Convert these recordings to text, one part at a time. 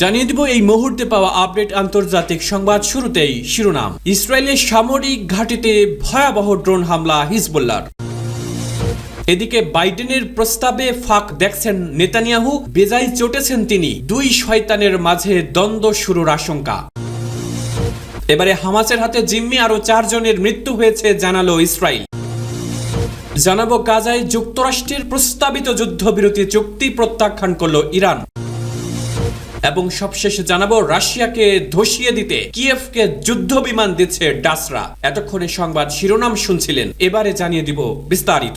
জানিয়ে দিব এই মুহূর্তে পাওয়া আপডেট আন্তর্জাতিক সংবাদ। শুরুতেই শিরোনাম। ইসরায়েলের সামরিক ঘাঁটিতে ভয়াবহ ড্রোন হামলা হিজবুল্লাহর। এদিকে বাইডেনের প্রস্তাবে ফাঁক দেখছেন নেতানিয়াহু, বেজায় চটেছেন তিনি। দুই শয়তানের মাঝে দ্বন্দ্ব শুরুর আশঙ্কা। এবারে হামাসের হাতে জিম্মি আরো 4 জনের মৃত্যু হয়েছে জানালো ইসরায়েল। জানাবো গাজায় যুক্তরাষ্ট্রের প্রস্তাবিত যুদ্ধবিরতি চুক্তি প্রত্যাখ্যান করল ইরান। এবং সবশেষে জানাবো রাশিয়াকে ধসিয়ে দিতে কিয়েভকে যুদ্ধ বিমান দিচ্ছে ডাসরা। এতক্ষণে সংবাদ শিরোনাম শুনছিলেন, এবারে জানিয়ে দিব বিস্তারিত।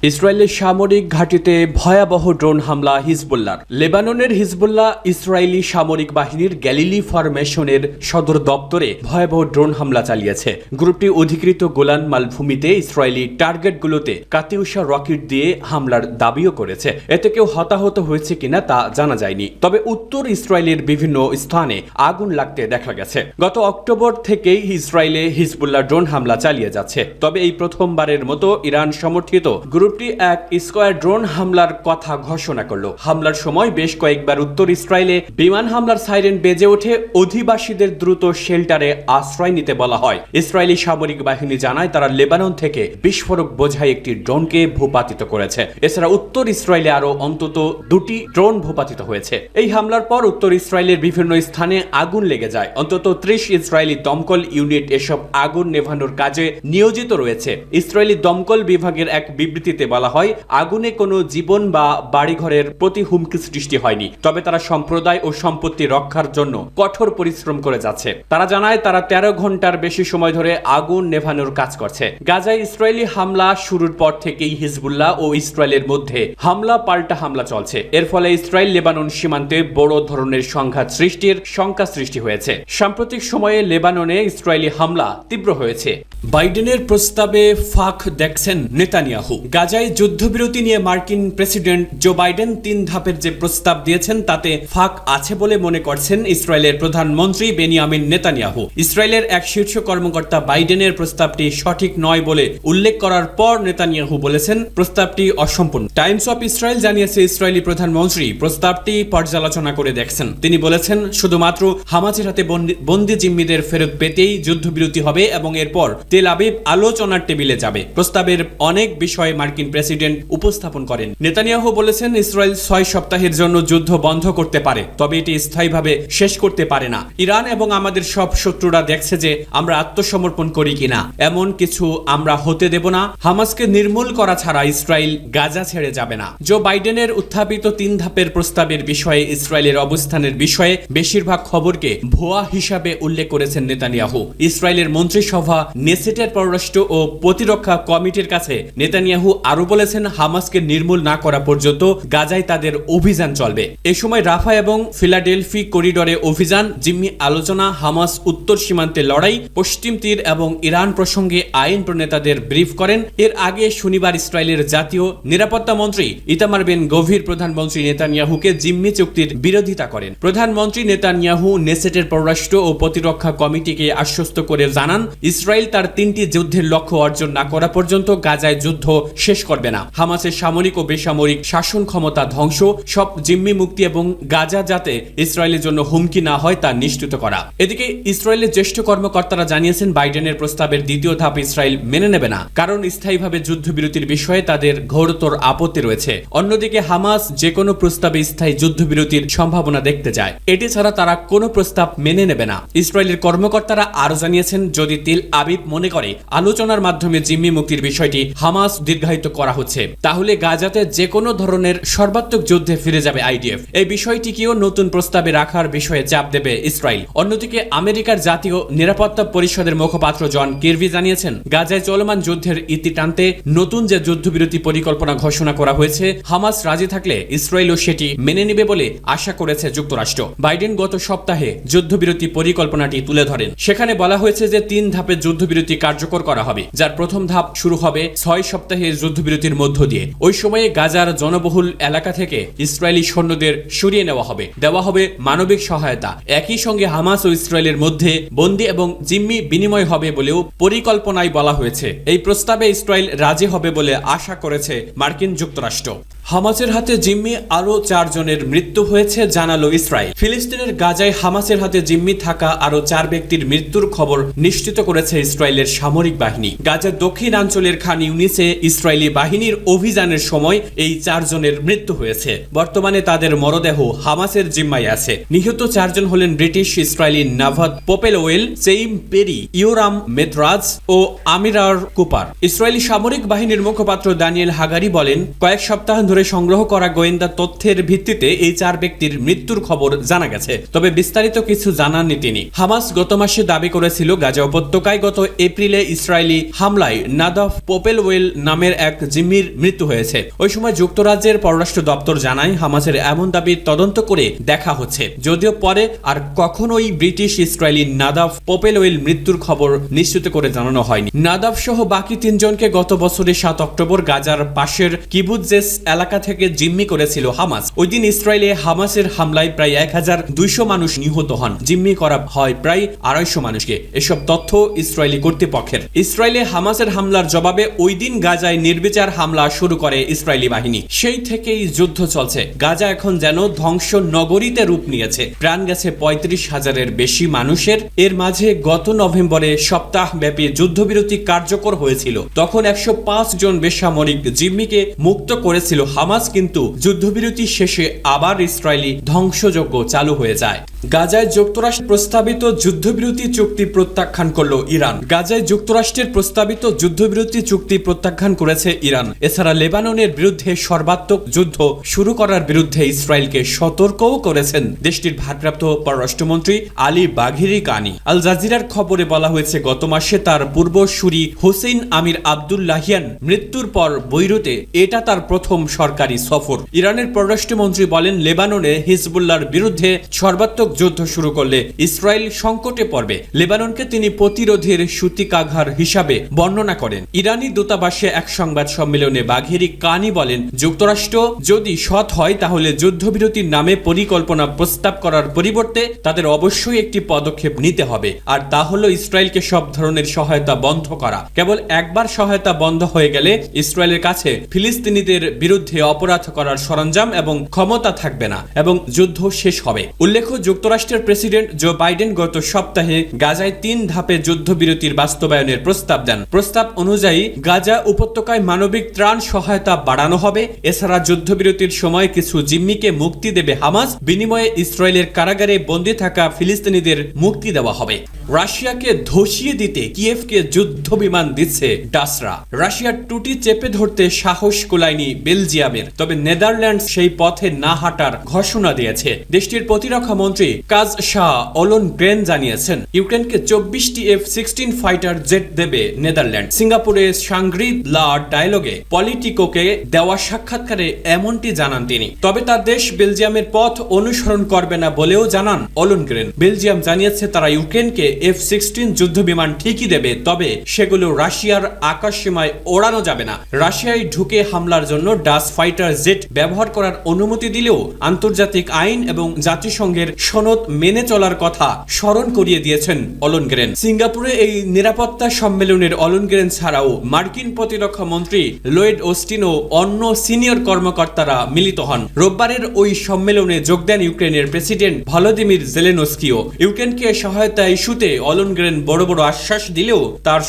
ইসরায়েলের সামরিক ঘাঁটিতে ভয়াবহ ড্রোন হামলা হিজবুল্লাহর। লেবাননের হিজবুল্লাহ ইসরায়েলি সামরিক বাহিনীর গ্যালিলি ফরমেশনের সদর দপ্তরে ভয়াবহ ড্রোন হামলা চালিয়েছে। গ্রুপটি অধিকৃত গোলান মালভূমিতে ইসরায়েলি টার্গেটগুলোতে কাতিউশা রকেট দিয়ে হামলার দাবিও করেছে। এতে কেউ হতাহত হয়েছে কিনা তা জানা যায়নি, তবে উত্তর ইসরায়েলের বিভিন্ন স্থানে আগুন লাগতে দেখা গেছে। গত অক্টোবর থেকেই ইসরায়েলে হিজবুল্লাহ ড্রোন হামলা চালিয়ে যাচ্ছে, তবে এই প্রথমবারের মতো ইরান সমর্থিত গ্রুপটি এক স্কয়ার ড্রোন হামলার কথা ঘোষণা করলো। হামলার সময় বেশ কয়েকবার উত্তর ইসরায়েলে বিমান হামলার সাইরেন বেজে ওঠে। অধিবাসীদের দ্রুত শেল্টারে আশ্রয় নিতে বলা হয়। ইসরায়েলি সামরিক বাহিনী জানায় তারা লেবানন থেকে বিস্ফোরক বোঝাই একটি ড্রোনকে ভূপাতিত করেছে। এছাড়া উত্তর ইসরায়েলে আরো অন্তত 2টি ড্রোন ভূপাতিত হয়েছে। এই হামলার পর উত্তর ইসরায়েলের বিভিন্ন স্থানে আগুন লেগে যায়। অন্তত 30 ইসরায়েলি দমকল ইউনিট এসব আগুন নেভানোর কাজে নিয়োজিত রয়েছে। ইসরায়েলি দমকল বিভাগের এক বিবৃতিতে বলা হয়, আগুনে কোনো জীবন বা বাড়িঘরের প্রতি হুমকি সৃষ্টি হয়নি, তবে তারা সম্প্রদায় ও সম্পত্তি রক্ষার জন্য কঠোর পরিশ্রম করে যাচ্ছে। তারা জানায় তারা 13 ঘন্টার বেশি সময় ধরে আগুন নেভানোর কাজ করছে। গাজায় ইসরায়েলি হামলা শুরুর পর থেকেই হিজবুল্লাহ ও ইসরায়েলের মধ্যে হামলা পাল্টা হামলা চলছে। এর ফলে ইসরায়েল লেবানন সীমান্তে বড় ধরনের সংঘাত সৃষ্টির শঙ্কা সৃষ্টি হয়েছে। সাম্প্রতিক সময়ে লেবাননে ইসরায়েলি হামলা তীব্র হয়েছে। বাইডেনের প্রস্তাবে ফাঁক দেখছেন নেতানিয়াহু। গাজায় যুদ্ধবিরতি নিয়ে মার্কিন প্রেসিডেন্ট জো বাইডেন 3 ধাপের যে প্রস্তাব দিয়েছেন তাতে ফাঁক আছে বলে মনে করছেন ইসরায়েলের প্রধানমন্ত্রী বেনিয়ামিন নেতানিয়াহু। ইসরায়েলের এক শীর্ষ কর্মকর্তা বাইডেনের প্রস্তাবটি সঠিক নয় বলে উল্লেখ করার পর নেতানিয়াহু বলেছেন প্রস্তাবটি অসম্পূর্ণ। টাইমস অফ ইসরায়েল জানিয়েছে ইসরায়েলি প্রধানমন্ত্রী প্রস্তাবটি পর্যালোচনা করে দেখছেন। তিনি বলেছেন শুধুমাত্র হামাসের হাতে বন্দী জিম্মিদের ফেরত পেতেই যুদ্ধবিরতি হবে এবং এরপর তেল আবিব আলোচনার টেবিলে যাবে। প্রস্তাবের অনেক বিষয় মার্কিন প্রেসিডেন্ট উপস্থাপন করেন। নেতানিয়াহু বলেছেন ইসরায়েল 6 সপ্তাহের জন্য যুদ্ধ বন্ধ করতে পারে, তবে এটি স্থায়ীভাবে শেষ করতে পারে না। ইরান এবং আমাদের সব শত্রুরা দেখছে যে আমরা আত্মসমর্পণ করি কিনা, এমন কিছু আমরা হতে দেব না। হামাসকে নির্মূল করা ছাড়া ইসরায়েল গাজা ছেড়ে যাবে না। জো বাইডেনের উত্থাপিত 3 ধাপের প্রস্তাবের বিষয়ে ইসরায়েলের অবস্থানের বিষয়ে বেশিরভাগ খবরকে ভুয়া হিসাবে উল্লেখ করেছেন নেতানিয়াহু। ইসরায়েলের মন্ত্রিসভা নেসেটের পররাষ্ট্র ও প্রতিরক্ষা কমিটির কাছে নেতানিয়াহু আরো বলেছেন হামাসকে নির্মূল না করা পর্যন্ত গাজায় তাদের অভিযান চলবে। এ সময় রাফা এবং ফিলাডেলফি করিডোরে অভিযান, জিম্মি আলোচনা, হামাস উত্তর সীমান্তে লড়াই, পশ্চিম তীর এবং ইরান প্রসঙ্গে আইন প্রণেতাদের ব্রিফ করেন। এর আগে শনিবার ইসরায়েলের জাতীয় নিরাপত্তা মন্ত্রী ইতামার বেন গভির প্রধানমন্ত্রী নেতানিয়াহুকে জিম্মি চুক্তির বিরোধিতা করেন। প্রধানমন্ত্রী নেতানিয়াহু নেসেটের পররাষ্ট্র ও প্রতিরক্ষা কমিটিকে আশ্বস্ত করে জানান ইসরায়েল তার 3টি যুদ্ধের লক্ষ্য অর্জন না করা পর্যন্ত গাজায় যুদ্ধ শেষ করবে না। হামাসের সামরিক ও বেসামরিক শাসন ক্ষমতা ধ্বংস, সব জিম্মি মুক্তি এবং গাজা যাতে ইসরায়েলের জন্য হুমকি না হয় তা নিশ্চিত করা। এদিকে ইসরায়েলের জ্যেষ্ঠ কর্মকর্তারা জানিয়েছেন বাইডেনের প্রস্তাবের 2য় ধাপ ইসরায়েল মেনে নেবে না, কারণ স্থায়ীভাবে যুদ্ধবিরতির বিষয়ে তাদের ঘোরতর আপত্তি রয়েছে। অন্যদিকে হামাস যে কোনো প্রস্তাবে স্থায়ী যুদ্ধবিরতির সম্ভাবনা দেখতে যায়। এটি ছাড়া তারা কোনো প্রস্তাব মেনে নেবে না। ইসরায়েলের কর্মকর্তারা আরো জানিয়েছেন যদি তেল আবিব মনে করে আলোচনার মাধ্যমে জিম্মি মুক্তির বিষয়টি হামাস দীর্ঘায়িত করা হচ্ছে, তাহলে গাজাতে যে কোনো ধরনের সর্বাত্মক যুদ্ধে ফিরে যাবে আইডিএফ। এই বিষয়টিকেও নতুন প্রস্তাবে রাখার বিষয়ে চাপ দেবে ইসরায়েল। অন্যদিকে আমেরিকার জাতীয় নিরাপত্তা পরিষদের মুখপাত্র জন কির্বি জানিয়েছেন গাজায় চলমান যুদ্ধের ইতি টানতে নতুন যে যুদ্ধবিরতি পরিকল্পনা ঘোষণা করা হয়েছে হামাস রাজি থাকলে ইসরায়েলও সেটি মেনে নেবে বলে আশা করেছে যুক্তরাষ্ট্র। বাইডেন গত সপ্তাহে যুদ্ধবিরতি পরিকল্পনাটি তুলে ধরেন। সেখানে বলা হয়েছে যে 3 ধাপের যুদ্ধবিরতি কার্যকর করা হবে, যার প্রথম ধাপ শুরু হবে 6 সপ্তাহের যুদ্ধবিরতির মধ্য দিয়ে। ওই সময়ে গাজার জনবহুল এলাকা থেকে ইসরায়েলি সৈন্যদের সরিয়ে নেওয়া হবে, দেওয়া হবে মানবিক সহায়তা। একই সঙ্গে হামাস ও ইসরায়েলের মধ্যে বন্দী এবং জিম্মি বিনিময় হবে বলেও পরিকল্পনায় বলা হয়েছে। এই প্রস্তাবে ইসরায়েল রাজি হবে বলে আশা করেছে মার্কিন যুক্তরাষ্ট্র। হামাসের হাতে জিম্মি আরো 4 জনের মৃত্যু হয়েছে জানালো ইসরায়েল। ফিলিস্তিনের গাজায় হামাসের হাতে জিম্মি থাকা আরো 4 ব্যক্তির মৃত্যুর খবর নিশ্চিত করেছে ইসরায়েলের সামরিক বাহিনী। গাজার দক্ষিণাঞ্চলের খান ইউনিসে ইসরায়েলি বাহিনীর অভিযানের সময় এই 4 জনের মৃত্যু হয়েছে। বর্তমানে তাদের মরদেহ হামাসের জিম্মায় আছে। নিহত 4 জন হলেন ব্রিটিশ ইসরায়েলি নাভাদ পোপেলওয়েল, সেইম পেরি, ইয়োরাম মেথরাজ ও আমিরার কুপার। ইসরায়েলি সামরিক বাহিনীর মুখপাত্র দানিয়েল হাগারি বলেন, কয়েক সপ্তাহ ধরে সংগ্রহ করা গোয়েন্দা তথ্যের ভিত্তিতে এই 4 ব্যক্তির মৃত্যুর খবর জানা গেছে, তবে বিস্তারিত কিছু জানাননি তিনি। হামাস গত মাসে দাবি করেছিল গাজা উপত্যকায় গত এপ্রিলে ইসরায়েলি হামলায় নাদাফ পোপেলওয়েল নামের এক জিম্মির মৃত্যু হয়েছে। ওই সময় যুক্তরাজ্যের পররাষ্ট্র দপ্তর জানায় হামাসের এমন দাবি তদন্ত করে দেখা হচ্ছে, যদিও পরে আর কখনোই ব্রিটিশ ইসরায়েলি নাদাফ পোপেলওয়েল মৃত্যুর খবর নিশ্চিত করে জানানো হয়নি। নাদাফ সহ বাকি 3 জনকে গত বছরের 7 অক্টোবর গাজার পাশের কিবুৎজেস এলাকা থেকে জিম্মি করেছিল হামাস। ওই দিন ইসরায়েলে হামাসের হামলায় প্রায় 1200 মানুষ নিহত হন, জিম্মি করা হয় প্রায় 250 মানুষকে। এসব তথ্য ইসরায়েলি কর্তৃপক্ষের। ইসরায়েলে হামাসের হামলার জবাবে ওই দিন গাজায় নির্বিচার হামলা শুরু করে ইসরায়েলি বাহিনী। সেই থেকেই যুদ্ধ চলছে। গাজা এখন যেন ধ্বংস নগরীতে রূপ নিয়েছে। প্রাণ গেছে 35,000-এর বেশি মানুষের। এর মাঝে গত নভেম্বরে সপ্তাহব্যাপী যুদ্ধবিরতি কার্যকর হয়েছিল। তখন 105 জন বেসামরিক জিম্মিকে মুক্ত করেছিল হামাস, কিন্তু যুদ্ধবিরতি শেষে আবার ইসরায়েলি ধ্বংসযজ্ঞ চালু হয়ে যায়। গাজায় যুক্তরাষ্ট্রের প্রস্তাবিত যুদ্ধবিরতি চুক্তি প্রত্যাখ্যান করল ইরান। গাজায় যুক্তরাষ্ট্রের প্রস্তাবিত যুদ্ধবিরতি চুক্তি প্রত্যাখ্যান করেছে ইরান। এছাড়া লেবাননের বিরুদ্ধে সর্বাত্মক যুদ্ধ শুরু করার বিরুদ্ধে ইসরায়েলকে সতর্কও করেছেন দেশটির ভারপ্রাপ্ত পররাষ্ট্রমন্ত্রী আলী বাঘেরি কানি। আল জাজিরার খবরে বলা হয়েছে, গত মাসে তার পূর্বসূরি হোসেইন আমির আবদুল্লাহিয়ান মৃত্যুর পর বৈরুতে এটা তার প্রথম সরকারি সফর। ইরানের পররাষ্ট্রমন্ত্রী বলেন, লেবাননে হিজবুল্লাহর বিরুদ্ধে সর্বাত্মক যুদ্ধ শুরু করলে ইসরায়েল সংকটে পড়বে। লেবাননকে তিনি প্রতিরোধের সূতিকাঘার হিসাবে বর্ণনা করেন। ইরানি দূতাবাসে এক সংবাদ সম্মেলনে বাঘেরি কানি বলেন, যুক্তরাষ্ট্র যদি সৎ হয় তাহলে যুদ্ধবিরতির নামে পরিকল্পনা প্রস্তাব করার পরিবর্তে তাদের অবশ্যই একটি পদক্ষেপ নিতে হবে, আর তা হলো ইসরায়েলকে সব ধরনের সহায়তা বন্ধ করা। কেবল একবার সহায়তা বন্ধ হয়ে গেলে ইসরায়েলের কাছে ফিলিস্তিনিদের বিরুদ্ধে অপরাধ করার সরঞ্জাম এবং ক্ষমতা থাকবে না এবং যুদ্ধ শেষ হবে। উল্লেখ্য, যুক্তরাষ্ট্রের প্রেসিডেন্ট জো বাইডেন গত সপ্তাহে গাজায় 3 ধাপে যুদ্ধবিরতির বাস্তবায়নের প্রস্তাব দেন। প্রস্তাব অনুযায়ী গাজা উপত্যকায় মানবিক ত্রাণ সহায়তা বাড়ানো হবে। এছাড়া যুদ্ধবিরতির সময় কিছু জিম্মিকে মুক্তি দেবে হামাস, বিনিময়ে ইসরায়েলের কারাগারে বন্দী থাকা ফিলিস্তিনিদের মুক্তি দেওয়া হবে। রাশিয়াকে ধসিয়ে দিতে কিয়েভকে যুদ্ধ বিমান দিচ্ছে ডাসরা। রাশিয়ার টুটি চেপে ধরতে সাহস কুলায়নি বেলজিয়ামের, তবে নেদারল্যান্ডস সেই পথে না হাঁটার ঘোষণা দিয়েছে। দেশটির প্রতিরক্ষা মন্ত্রী কাজ শাহ ওলোনগ্রেন জানিয়েছেন, ইউক্রেনকে 24টি F-16 ফাইটার জেট দেবে নেদারল্যান্ড। সিঙ্গাপুরে শাংগ্রি-লা ডায়ালগে পলিটিকোকে দেওয়া সাক্ষাৎকারে এমনটি জানান তিনি। তবে তার দেশ বেলজিয়ামের পথ অনুসরণ করবে না বলেও জানান ওলোনগ্রেন। বেলজিয়াম জানিয়েছে তারা ইউক্রেনকে F-16 যুদ্ধবিমান ঠিকই দেবে, তবে সেগুলো রাশিয়ার আকাশসীমায় ওড়ানো যাবে না। রাশিয়ায় ঢুকে হামলার জন্য ডাস ফাইটার জেট ব্যবহার করার অনুমতি দিলেও আন্তর্জাতিক আইন এবং জাতিসংঘের সনদ মেনে চলার কথা স্মরণ করিয়ে দিয়েছেন ওলোনগ্রেন। সিঙ্গাপুরে এই নিরাপত্তা সম্মেলনের ওলোনগ্রেন ছাড়াও মার্কিন প্রতিরক্ষা মন্ত্রী লয়েড অস্টিন ও অন্য সিনিয়র কর্মকর্তারা মিলিত হন। রোববারের ওই সম্মেলনে যোগ দেন ইউক্রেনের প্রেসিডেন্ট ভলোদিমির জেলেনস্কিও। ইউক্রেনকে সহায়তা ইস্যুতে ওলোনগ্রেন বড় বড় আশ্বাস দিলেও তার